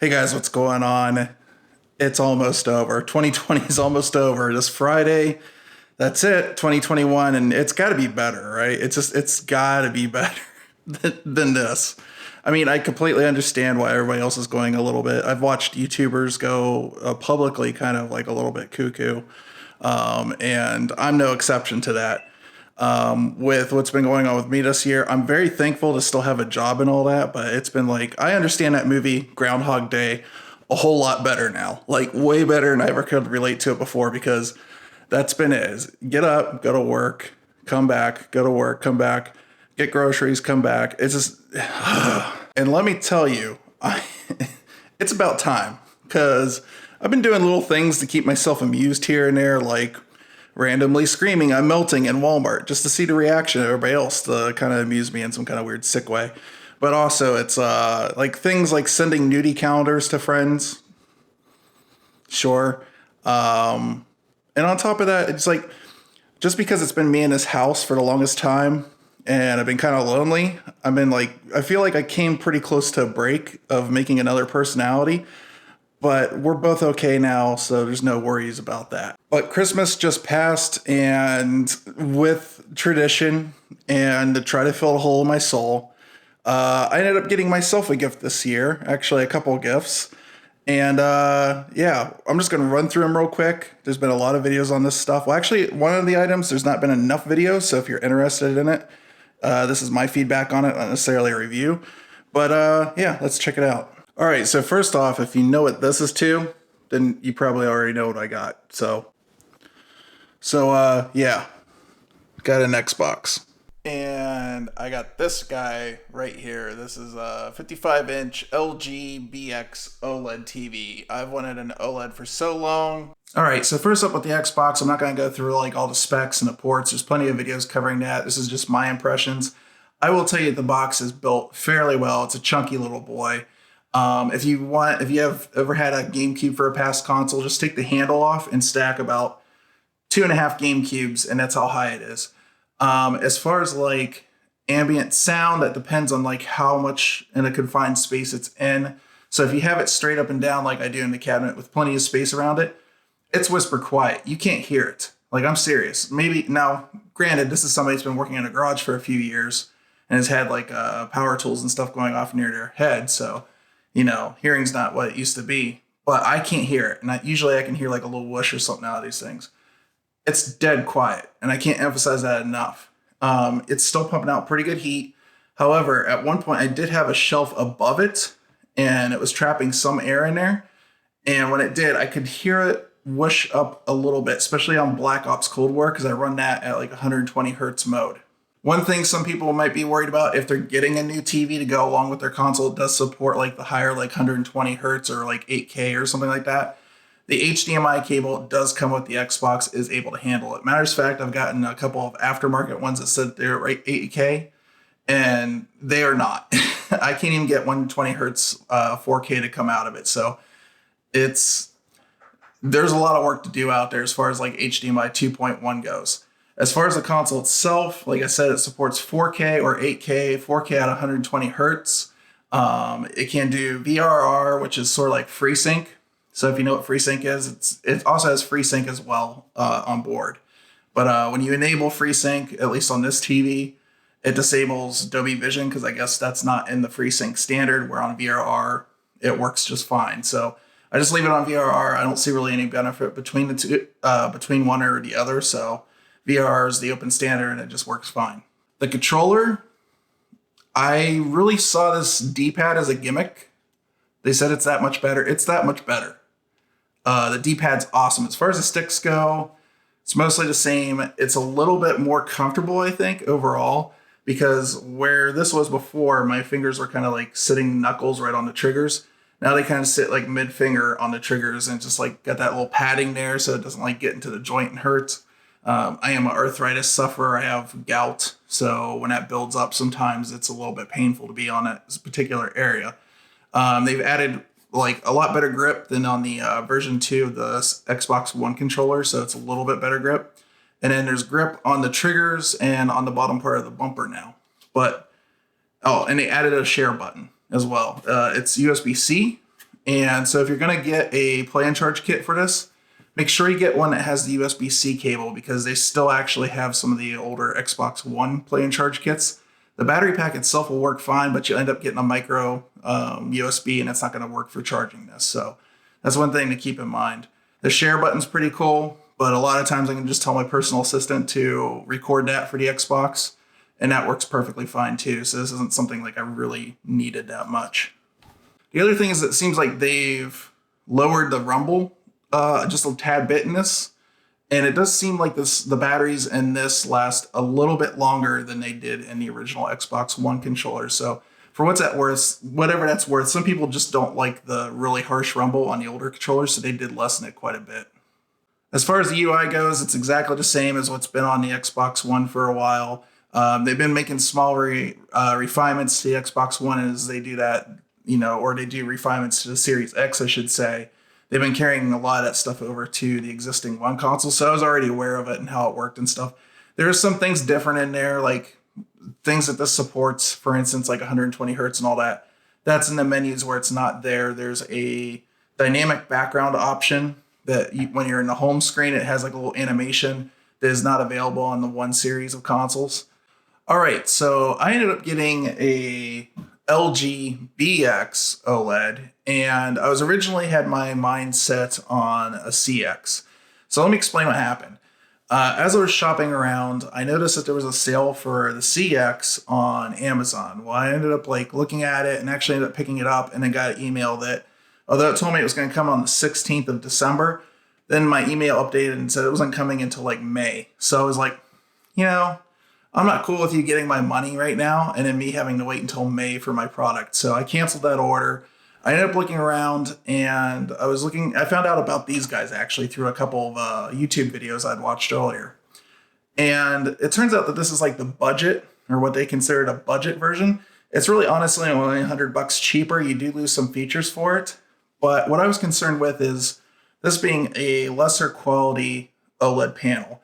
Hey guys, what's going on? It's almost over. 2020 is almost over. This Friday, that's it. 2021, and it's got to be better, right? It's got to be better than this. I mean, I completely understand why everybody else is going a little bit. I've watched YouTubers go publicly kind of like a little bit cuckoo, and I'm no exception to that. With what's been going on with me this year, I'm very thankful to still have a job and all that, but it's been like, I understand that movie, Groundhog Day, a whole lot better now. Like, way better than I ever could relate to it before, because that's been it. Is get up, go to work, come back, go to work, come back, get groceries, come back. It's just, and let me tell you, it's about time, because I've been doing little things to keep myself amused here and there, like randomly screaming "I'm melting" in Walmart just to see the reaction of everybody else, to kind of amuse me in some kind of weird sick way. But also it's like things like sending nudie calendars to friends. Sure. And on top of that, it's like, just because it's been me in this house for the longest time and I've been kind of lonely, I've been like, I feel like I came pretty close to a break of making another personality. But we're both okay now, so there's no worries about that. But Christmas just passed, and with tradition and to try to fill a hole in my soul, I ended up getting myself a gift this year. Actually, a couple of gifts. And yeah, I'm just going to run through them real quick. There's been a lot of videos on this stuff. Well, actually, one of the items, there's not been enough videos, so if you're interested in it, this is my feedback on it, not necessarily a review. But yeah, let's check it out. All right, so first off, if you know what this is to, then you probably already know what I got. So yeah, got an Xbox. And I got this guy right here. This is a 55-inch LG BX OLED TV. I've wanted an OLED for so long. All right, so first up with the Xbox, I'm not going to go through like all the specs and the ports. There's plenty of videos covering that. This is just my impressions. I will tell you the box is built fairly well. It's a chunky little boy. If you have ever had a GameCube for a past console, just take the handle off and stack about 2.5 GameCubes, and that's how high it is. As far as like ambient sound, that depends on like how much in a confined space it's in. So if you have it straight up and down like I do in the cabinet with plenty of space around it, it's whisper quiet. You can't hear it. Like, I'm serious. Maybe now, granted, this is somebody who's been working in a garage for a few years and has had like power tools and stuff going off near their head, so hearing's not what it used to be, but I can't hear it. And usually I can hear like a little whoosh or something out of these things. It's dead quiet, and I can't emphasize that enough. It's still pumping out pretty good heat. However, at one point I did have a shelf above it, and it was trapping some air in there. And when it did, I could hear it whoosh up a little bit, especially on Black Ops Cold War, because I run that at like 120 hertz mode. One thing some people might be worried about, if they're getting a new TV to go along with their console, it does support like the higher like 120 hertz or like 8K or something like that. The HDMI cable does come with the Xbox, is able to handle it. Matters of fact, I've gotten a couple of aftermarket ones that said they're right 8K, and they are not. I can't even get 120 hertz 4K to come out of it. So there's a lot of work to do out there as far as like HDMI 2.1 goes. As far as the console itself, like I said, it supports 4K or 8K, 4K at 120 hertz. It can do VRR, which is sort of like FreeSync. So if you know what FreeSync is, it also has FreeSync as well on board. But when you enable FreeSync, at least on this TV, it disables Dolby Vision, because I guess that's not in the FreeSync standard, where on VRR, it works just fine. So I just leave it on VRR. I don't see really any benefit between the two, between one or the other. So VRR is the open standard, and it just works fine. The controller, I really saw this D-pad as a gimmick. They said it's that much better. It's that much better. The D-pad's awesome. As far as the sticks go, it's mostly the same. It's a little bit more comfortable, I think, overall, because where this was before, my fingers were kind of like sitting knuckles right on the triggers. Now they kind of sit like mid-finger on the triggers, and just like got that little padding there so it doesn't like get into the joint and hurt. I am an arthritis sufferer. I have gout. So when that builds up, sometimes it's a little bit painful to be on that particular area. They've added like a lot better grip than on the version 2 of the Xbox One controller. So it's a little bit better grip. And then there's grip on the triggers and on the bottom part of the bumper now. But, oh, and they added a share button as well. It's USB-C. And so if you're going to get a play and charge kit for this, make sure you get one that has the USB-C cable, because they still actually have some of the older Xbox One play and charge kits. The battery pack itself will work fine, but you end up getting a micro USB, and it's not going to work for charging this. So that's one thing to keep in mind. The share button's pretty cool, but a lot of times I can just tell my personal assistant to record that for the Xbox, and that works perfectly fine too. So this isn't something like I really needed that much. The other thing is it seems like they've lowered the rumble just a tad bit in this. And it does seem like the batteries in this last a little bit longer than they did in the original Xbox One controller. So for whatever that's worth, some people just don't like the really harsh rumble on the older controllers, so they did lessen it quite a bit. As far as the UI goes, it's exactly the same as what's been on the Xbox One for a while. They've been making small refinements to the Xbox One as they do that, or they do refinements to the Series X, I should say. They've been carrying a lot of that stuff over to the existing One console, so I was already aware of it and how it worked and stuff. There are some things different in there, like things that this supports, for instance, like 120 hertz and all that. That's in the menus where it's not there. There's a dynamic background option that when you're in the home screen, it has like a little animation that is not available on the One series of consoles. All right, so I ended up getting a LG BX OLED, and I was originally had my mind set on a CX. So let me explain what happened. As I was shopping around, I noticed that there was a sale for the CX on Amazon. Well, I ended up looking at it and actually ended up picking it up, and then got an email that, although it told me it was going to come on the 16th of December, then my email updated and said it wasn't coming until May. So I was like, I'm not cool with you getting my money right now and then me having to wait until May for my product. So I canceled that order. I ended up looking around, and I found out about these guys actually through a couple of YouTube videos I'd watched earlier. And it turns out that this is like the budget, or what they considered a budget version. It's really honestly only $100 cheaper. You do lose some features for it. But what I was concerned with is this being a lesser quality OLED panel.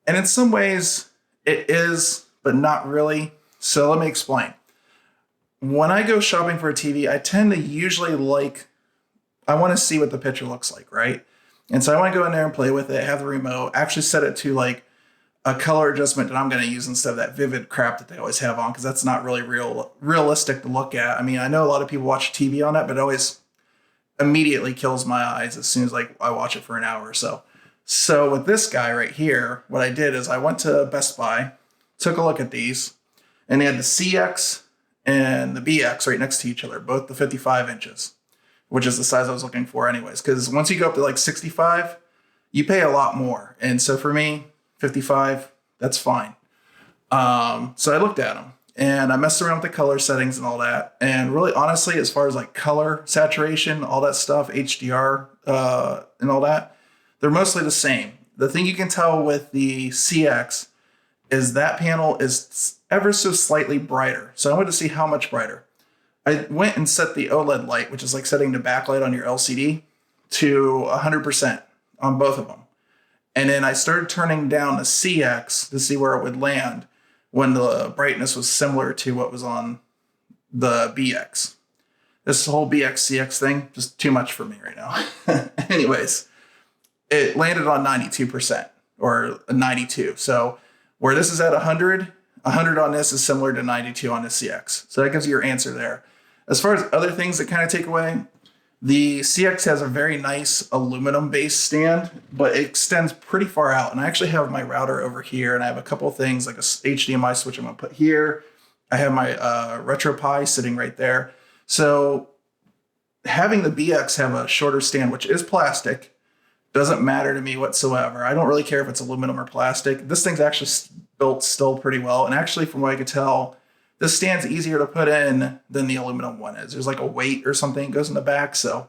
And in some ways, it is, but not really. So let me explain. When I go shopping for a TV, I tend to usually I want to see what the picture looks like, right? And so I want to go in there and play with it, have the remote, actually set it to a color adjustment that I'm going to use instead of that vivid crap that they always have on, because that's not really realistic to look at. I mean, I know a lot of people watch TV on that, but it always immediately kills my eyes as soon as I watch it for an hour or so. So with this guy right here, what I did is I went to Best Buy, took a look at these, and they had the CX and the BX right next to each other, both the 55 inches, which is the size I was looking for anyways. Because once you go up to 65, you pay a lot more. And so for me, 55, that's fine. So I looked at them, and I messed around with the color settings and all that. And really, honestly, as far as color saturation, all that stuff, HDR and all that, they're mostly the same. The thing you can tell with the CX is that panel is ever so slightly brighter. So I wanted to see how much brighter. I went and set the OLED light, which is like setting the backlight on your LCD, to 100% on both of them. And then I started turning down the CX to see where it would land when the brightness was similar to what was on the BX. This whole BX CX thing, just too much for me right now. Anyways, it landed on 92% or 92. So where this is at 100 on this is similar to 92 on the CX. So that gives you your answer there. As far as other things that kind of take away, the CX has a very nice aluminum base stand, but it extends pretty far out. And I actually have my router over here, and I have a couple of things like a HDMI switch I'm going to put here. I have my RetroPie sitting right there. So having the BX have a shorter stand, which is plastic, doesn't matter to me whatsoever. I don't really care if it's aluminum or plastic. This thing's actually built still pretty well. And actually, from what I could tell, this stand's easier to put in than the aluminum one is. There's a weight or something that goes in the back. So,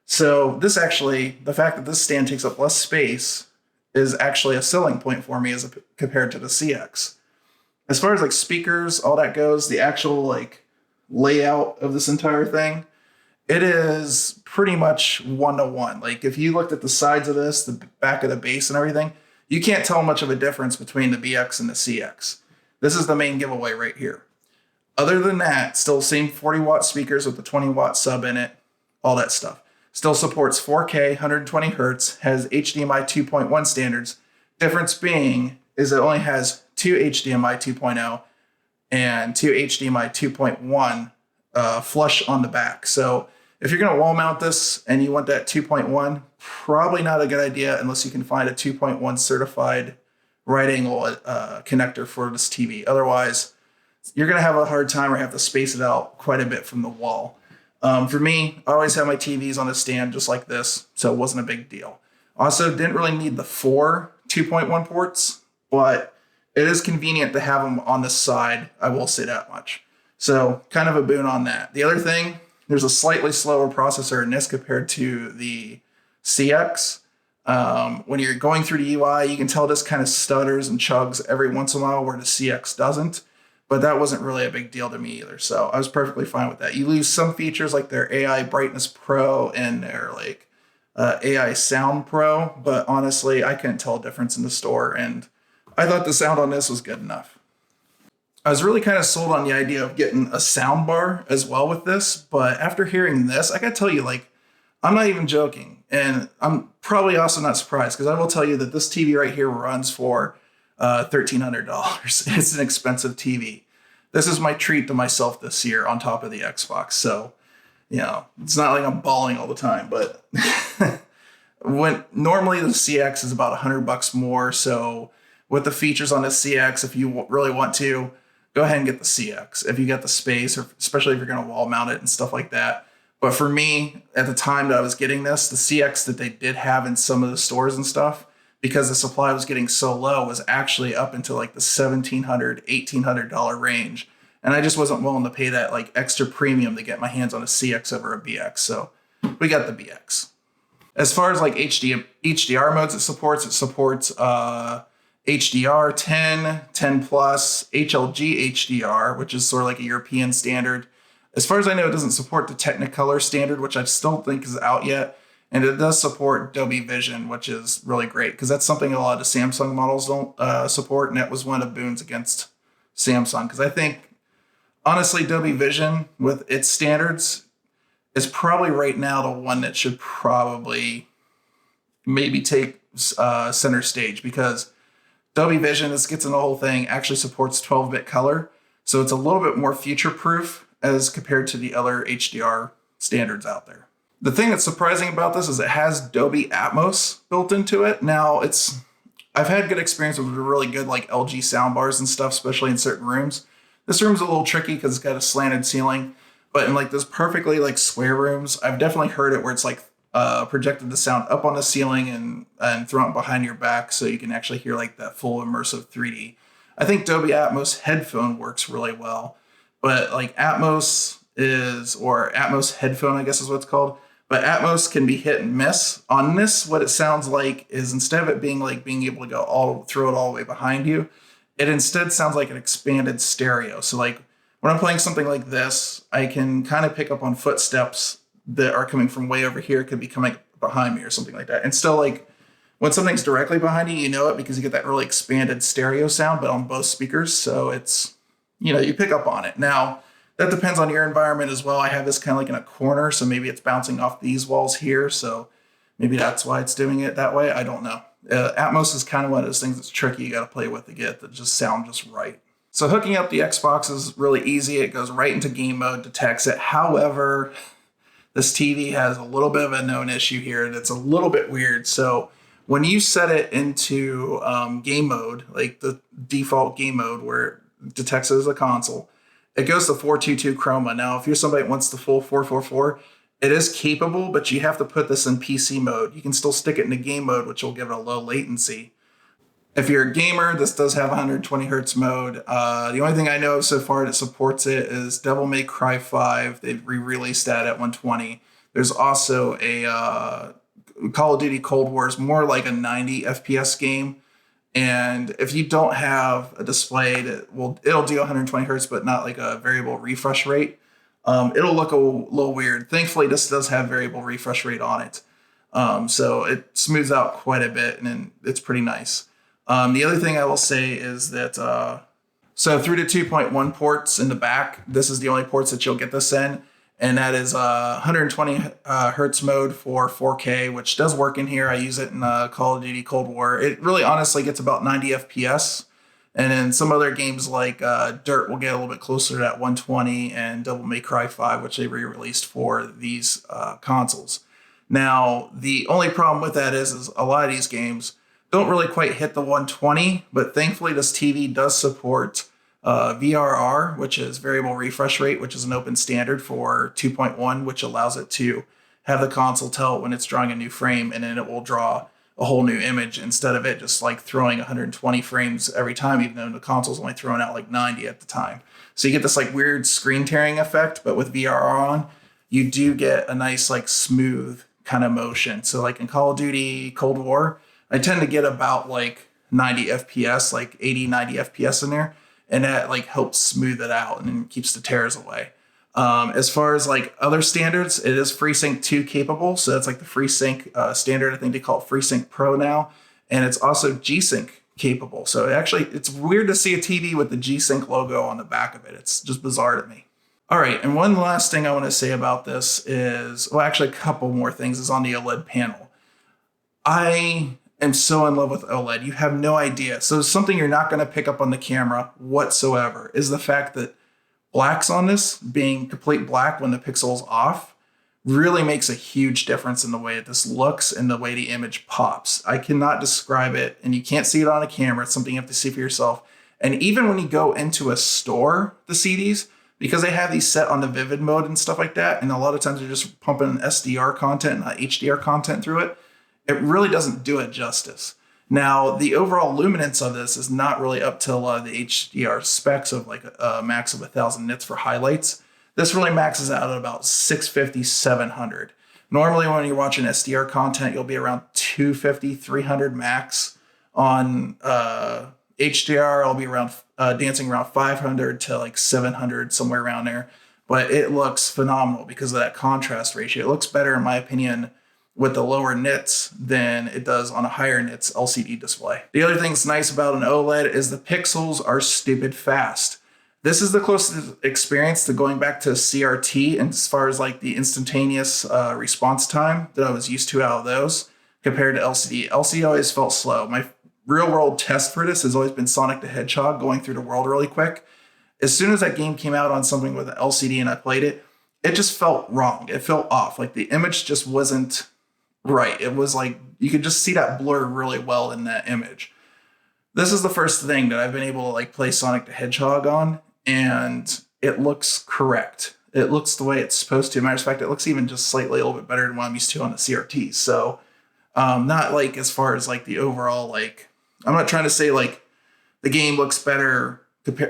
So this actually, the fact that this stand takes up less space is actually a selling point for me compared to the CX. As far as speakers, all that goes, the actual layout of this entire thing, it is pretty much 1-to-1. If you looked at the sides of this, the back of the base and everything, you can't tell much of a difference between the BX and the CX. This is the main giveaway right here. Other than that, still same 40-watt speakers with the 20-watt sub in it, all that stuff. Still supports 4K, 120 hertz, has HDMI 2.1 standards. Difference being is it only has two HDMI 2.0 and two HDMI 2.1 flush on the back. So if you're going to wall mount this and you want that 2.1, probably not a good idea unless you can find a 2.1 certified right angle connector for this TV. Otherwise, you're going to have a hard time or have to space it out quite a bit from the wall. For me, I always have my TVs on a stand just like this, so it wasn't a big deal. Also, didn't really need the four 2.1 ports, but it is convenient to have them on the side. I will say that much. So kind of a boon on that. The other thing, there's a slightly slower processor in this compared to the CX. When you're going through the UI, you can tell this kind of stutters and chugs every once in a while where the CX doesn't. But that wasn't really a big deal to me either. So I was perfectly fine with that. You lose some features like their AI Brightness Pro and their like AI Sound Pro. But honestly, I couldn't tell a difference in the store. And I thought the sound on this was good enough. I was really kind of sold on the idea of getting a sound bar as well with this. But after hearing this, I got to tell you, like, I'm not even joking. And I'm probably also not surprised because I will tell you that this TV right here runs for $1,300. It's an expensive TV. This is my treat to myself this year on top of the Xbox. So, you know, it's not like I'm balling all the time, but when normally the CX is about $100 more. So with the features on the CX, if you really want to, go ahead and get the CX if you got the space, or especially if you're going to wall mount it and stuff like that. But for me, at the time that I was getting this, the CX that they did have in some of the stores and stuff, because the supply was getting so low, was actually up into like the $1,700, $1,800 range. And I just wasn't willing to pay that like extra premium to get my hands on a CX over a BX. So we got the BX. As far as like HDR modes it supports HDR 10, 10 plus, HLG HDR, which is sort of like a European standard. As far as I know, it doesn't support the Technicolor standard, which I still don't think is out yet. And it does support Dolby Vision, which is really great because that's something a lot of Samsung models don't support. And that was one of the boons against Samsung. Because I think, honestly, Dolby Vision with its standards is probably right now the one that should probably maybe take center stage, because Dolby Vision, this gets in the whole thing, actually supports 12-bit color. So it's a little bit more future-proof as compared to the other HDR standards out there. The thing that's surprising about this is it has Dolby Atmos built into it. Now, I've had good experience with really good like LG soundbars and stuff, especially in certain rooms. This room's a little tricky because it's got a slanted ceiling, but in like those perfectly like square rooms, I've definitely heard it where it's like projected the sound up on the ceiling and thrown it behind your back so you can actually hear like that full immersive 3D. I think Dolby Atmos headphone works really well, but like Atmos headphone, I guess is what it's called. But Atmos can be hit and miss. On this, what it sounds like is instead of it being like being able to throw it all the way behind you, it instead sounds like an expanded stereo. So like when I'm playing something like this, I can kind of pick up on footsteps that are coming from way over here, could be coming behind me or something like that. And still, like when something's directly behind you, you know it because you get that really expanded stereo sound, but on both speakers. So it's, you pick up on it. Now, that depends on your environment as well. I have this kind of like in a corner, so maybe it's bouncing off these walls here. So maybe that's why it's doing it that way. I don't know. Atmos is kind of one of those things that's tricky. You got to play with to get that just sound just right. So hooking up the Xbox is really easy. It goes right into game mode, detects it. However, this TV has a little bit of a known issue here that's a little bit weird. So when you set it into game mode, like the default game mode where it detects it as a console, it goes to 422 chroma. Now, if you're somebody that wants the full 444, it is capable, but you have to put this in PC mode. You can still stick it into game mode, which will give it a low latency. If you're a gamer, this does have 120 hertz mode. The only thing I know of so far that supports it is Devil May Cry 5. They've re-released that at 120. There's also a Call of Duty Cold War, is more like a 90 FPS game. And if you don't have a display it'll do 120 hertz, but not like a variable refresh rate, it'll look a little weird. Thankfully, this does have variable refresh rate on it. So it smooths out quite a bit and it's pretty nice. The other thing I will say is that So 3 to 2.1 ports in the back. This is the only ports that you'll get this in. And that is 120 hertz mode for 4K, which does work in here. I use it in Call of Duty Cold War. It really honestly gets about 90 FPS. And then some other games like Dirt will get a little bit closer to that 120, and Devil May Cry 5, which they re-released for these consoles. Now, the only problem with that is a lot of these games don't really quite hit the 120, but thankfully this TV does support VRR, which is variable refresh rate, which is an open standard for 2.1, which allows it to have the console tell it when it's drawing a new frame, and then it will draw a whole new image instead of it just like throwing 120 frames every time, even though the console's only throwing out like 90 at the time. So you get this like weird screen tearing effect, but with VRR on, you do get a nice like smooth kind of motion. So like in Call of Duty Cold War, I tend to get about like 90 FPS, like 80, 90 FPS in there. And that like helps smooth it out and keeps the tears away. As far as like other standards, it is FreeSync 2 capable. So that's like the FreeSync standard. I think they call it FreeSync Pro now. And it's also G-Sync capable. So it's weird to see a TV with the G-Sync logo on the back of it. It's just bizarre to me. All right. And one last thing I want to say about this is, well, actually a couple more things is on the OLED panel. I am so in love with OLED. You have no idea. So something you're not going to pick up on the camera whatsoever is the fact that blacks on this, being complete black when the pixel's off, really makes a huge difference in the way that this looks and the way the image pops. I cannot describe it, and you can't see it on a camera. It's something you have to see for yourself. And even when you go into a store to see these, because they have these set on the vivid mode and stuff like that, and a lot of times they're just pumping SDR content, not HDR content through it, it really doesn't do it justice. Now, the overall luminance of this is not really up to a lot of the HDR specs of like a max of 1,000 nits for highlights. This really maxes out at about 650, 700. Normally, when you're watching SDR content, you'll be around 250, 300 max. On HDR, I'll be around dancing around 500 to like 700, somewhere around there. But it looks phenomenal because of that contrast ratio. It looks better, in my opinion, with the lower nits than it does on a higher nits LCD display. The other thing that's nice about an OLED is the pixels are stupid fast. This is the closest experience to going back to CRT as far as like the instantaneous response time that I was used to out of those compared to LCD. LCD always felt slow. My real world test for this has always been Sonic the Hedgehog, going through the world really quick. As soon as that game came out on something with an LCD and I played it, it just felt wrong. It felt off. Like the image just wasn't right. It was like you could just see that blur really well in that image. This is the first thing that I've been able to like play Sonic the Hedgehog on, and it looks correct. It looks the way it's supposed to. Matter of fact, it looks even just slightly a little bit better than what I'm used to on the CRT. So not like as far as like the overall, like, I'm not trying to say like the game looks better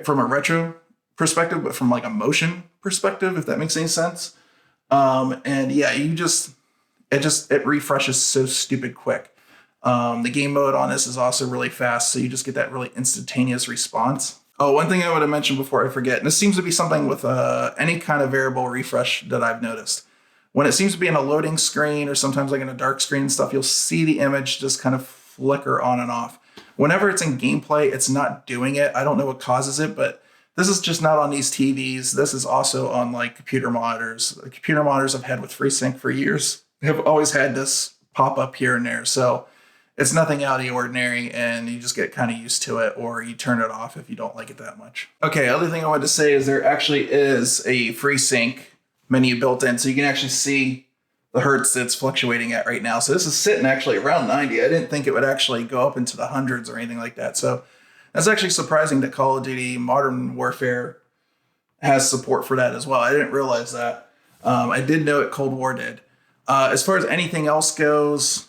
from a retro perspective, but from like a motion perspective, if that makes any sense. And yeah, it refreshes so stupid quick. The game mode on this is also really fast, so you just get that really instantaneous response. Oh, one thing I would have mentioned before I forget, and this seems to be something with any kind of variable refresh that I've noticed. When it seems to be in a loading screen or sometimes like in a dark screen and stuff, you'll see the image just kind of flicker on and off. Whenever it's in gameplay, it's not doing it. I don't know what causes it, but this is just not on these TVs. This is also on like computer monitors. The computer monitors I've had with FreeSync for years have always had this pop up here and there. So it's nothing out of the ordinary, and you just get kind of used to it, or you turn it off if you don't like it that much. Okay, other thing I wanted to say is there actually is a FreeSync menu built in, so you can actually see the hertz that's fluctuating at right now. So this is sitting actually around 90. I didn't think it would actually go up into the hundreds or anything like that. So that's actually surprising that Call of Duty Modern Warfare has support for that as well. I didn't realize that. I did know it Cold War did. As far as anything else goes,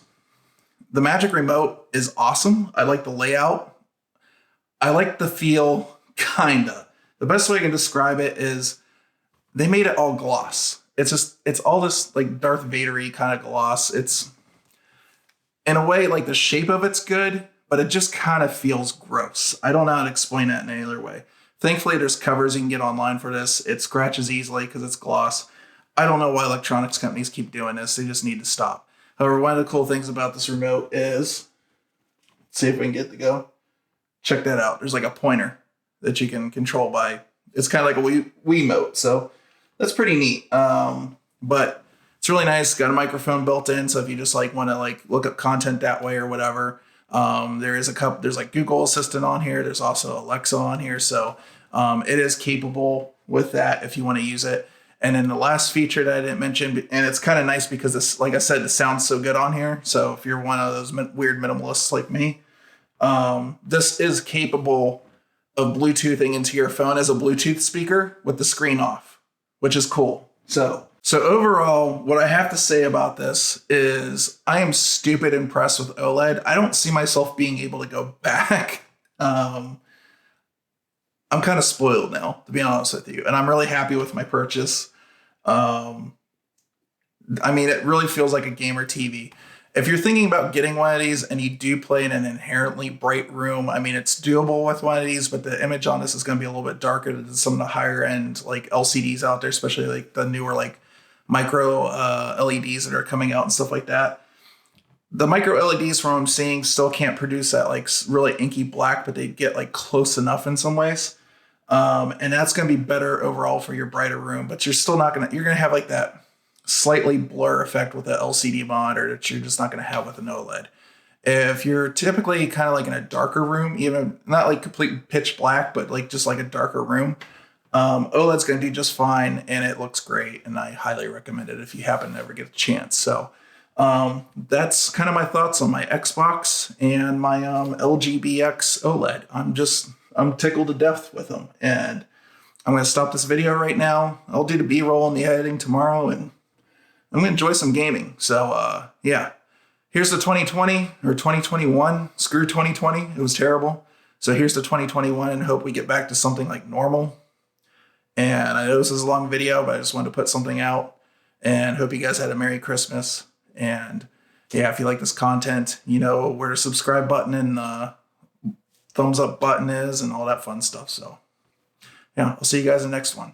the Magic Remote is awesome. I like the layout. I like the feel, kinda. The best way I can describe it is they made it all gloss. It's all this like Darth Vader-y kind of gloss. It's, in a way, like the shape of it's good, but it just kind of feels gross. I don't know how to explain that in any other way. Thankfully, there's covers you can get online for this. It scratches easily because it's gloss. I don't know why electronics companies keep doing this. They just need to stop. However, one of the cool things about this remote is, let's see if we can get it to go. Check that out. There's like a pointer. that you can control by. It's kind of like a Wiimote, so that's pretty neat. But it's really nice. Got a microphone built in, so if you just like want to like look up content that way or whatever, there's like Google Assistant on here. There's also Alexa on here, so it is capable with that if you want to use it. And then the last feature that I didn't mention, and it's kind of nice because this, like I said, it sounds so good on here. So if you're one of those weird minimalists like me, this is capable of Bluetoothing into your phone as a Bluetooth speaker with the screen off, which is cool. So overall, what I have to say about this is I am stupid impressed with OLED. I don't see myself being able to go back. I'm kind of spoiled now, to be honest with you. And I'm really happy with my purchase. I mean, it really feels like a gamer TV. If you're thinking about getting one of these and you do play in an inherently bright room, I mean, it's doable with one of these, but the image on this is going to be a little bit darker than some of the higher end like LCDs out there, especially like the newer like micro LEDs that are coming out and stuff like that. The micro LEDs from what I'm seeing still can't produce that like really inky black, but they get like close enough in some ways. And that's going to be better overall for your brighter room, but you're still not going to, you're going to have like that slightly blur effect with the LCD monitor that you're just not going to have with an OLED. If you're typically kind of like in a darker room, even not like complete pitch black, but like just like a darker room, OLED's going to do just fine. And it looks great. And I highly recommend it if you happen to ever get a chance. So, that's kind of my thoughts on my Xbox and my LG BX OLED. I'm tickled to death with them. And I'm going to stop this video right now. I'll do the B-roll and the editing tomorrow, and I'm going to enjoy some gaming. So, yeah. Here's the 2020 or 2021. Screw 2020. It was terrible. So here's the 2021, and hope we get back to something like normal. And I know this is a long video, but I just wanted to put something out. And hope you guys had a Merry Christmas. And yeah, if you like this content, you know where the subscribe button and the thumbs up button is and all that fun stuff. So yeah, I'll see you guys in the next one.